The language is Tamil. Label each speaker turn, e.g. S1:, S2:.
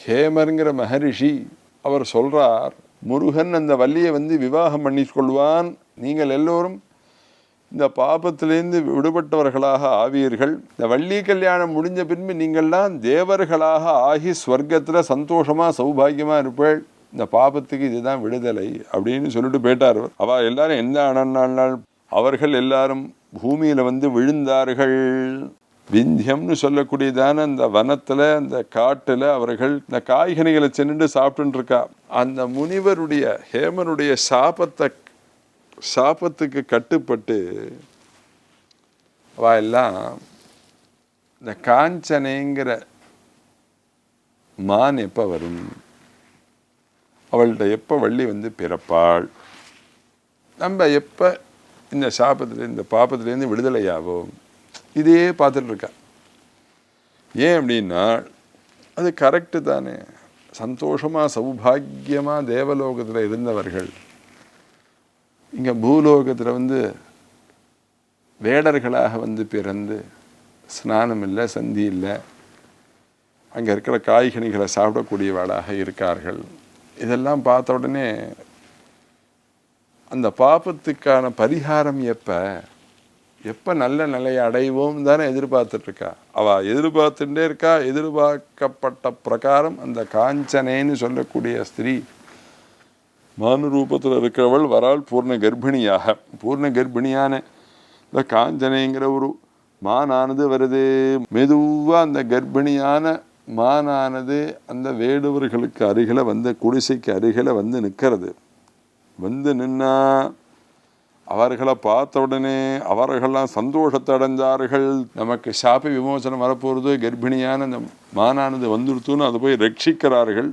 S1: ஹேமருங்கிற மகரிஷி அவர் சொல்றார், முருகன் அந்த வள்ளியை விவாகம் பண்ணி கொள்வான், நீங்கள் எல்லோரும் இந்த பாபத்திலேருந்து விடுபட்டவர்களாக ஆவீர்கள். இந்த வள்ளி கல்யாணம் முடிஞ்ச பின்பு நீங்கள்லாம் தேவர்களாக ஆகி ஸ்வர்க்கத்தில் சந்தோஷமா சௌபாகியமா இருப்பேள். இந்த பாபத்துக்கு இதுதான் விடுதலை அப்படின்னு சொல்லிட்டு போயிட்டார். அவ எல்லாரும் எந்த அண்ணாள் அவர்கள் எல்லாரும் பூமியில விழுந்தார்கள். விந்தியம்னு சொல்லக்கூடியதான அந்த வனத்துல அந்த காட்டுல அவர்கள் இந்த காய்கனிகளை சென்று சாப்பிட்டு இருக்கா. அந்த முனிவருடைய ஹேமனுடைய சாபத்துக்கு கட்டுப்பட்டு அவ எல்லாம் இந்த காஞ்சனைங்கிற மான் எப்ப வரும், அவள்கிட்ட எப்ப வள்ளி பிறப்பாள், நம்ம எப்ப இந்த சாபத்துல இந்த பாபத்திலேருந்து விடுதலையாவோம், இதே பார்த்துட்டு இருக்கா. ஏன் அப்படின்னா அது கரெக்டு தானே. சந்தோஷமா சௌபாகியமா தேவலோகத்தில் இருந்தவர்கள் இங்க பூலோகத்தில் வேடர்களாக பிறந்து ஸ்நானம் இல்லை, சந்தி இல்லை, அங்கே இருக்கிற காய்கனிகளை சாப்பிடக்கூடியவளாக இருக்கார்கள். இதெல்லாம் பார்த்த உடனே அந்த பாபத்துக்கான பரிகாரம் எப்போ நல்ல நிலையை அடைவோம் தானே எதிர்பார்த்துட்டு இருக்கா. அவள் எதிர்பார்த்துட்டே இருக்கா. எதிர்பார்க்கப்பட்ட பிரகாரம் அந்த காஞ்சனேன்னு சொல்லக்கூடிய ஸ்திரீ மானு ரூபத்தில் இருக்கிறவள் வராள் பூர்ண கர்ப்பிணியாக. பூர்ண கர்ப்பிணியான இந்த காஞ்சனைங்கிற ஒரு மானானது வருது. மெதுவாக அந்த கர்ப்பிணியான மானானது அந்த வேடுவர்களுக்கு அருகில் குடிசைக்கு அருகில் நிற்கிறது. நின்னா அவர்களை பார்த்த உடனே அவர்கள்லாம் சந்தோஷத்தை அடைஞ்சார்கள். நமக்கு சாப விமோசனம் வரப்போகிறது, கர்ப்பிணியான அந்த மானானது வந்துடுத்துன்னு அதை போய் ரட்சிக்கிறார்கள்.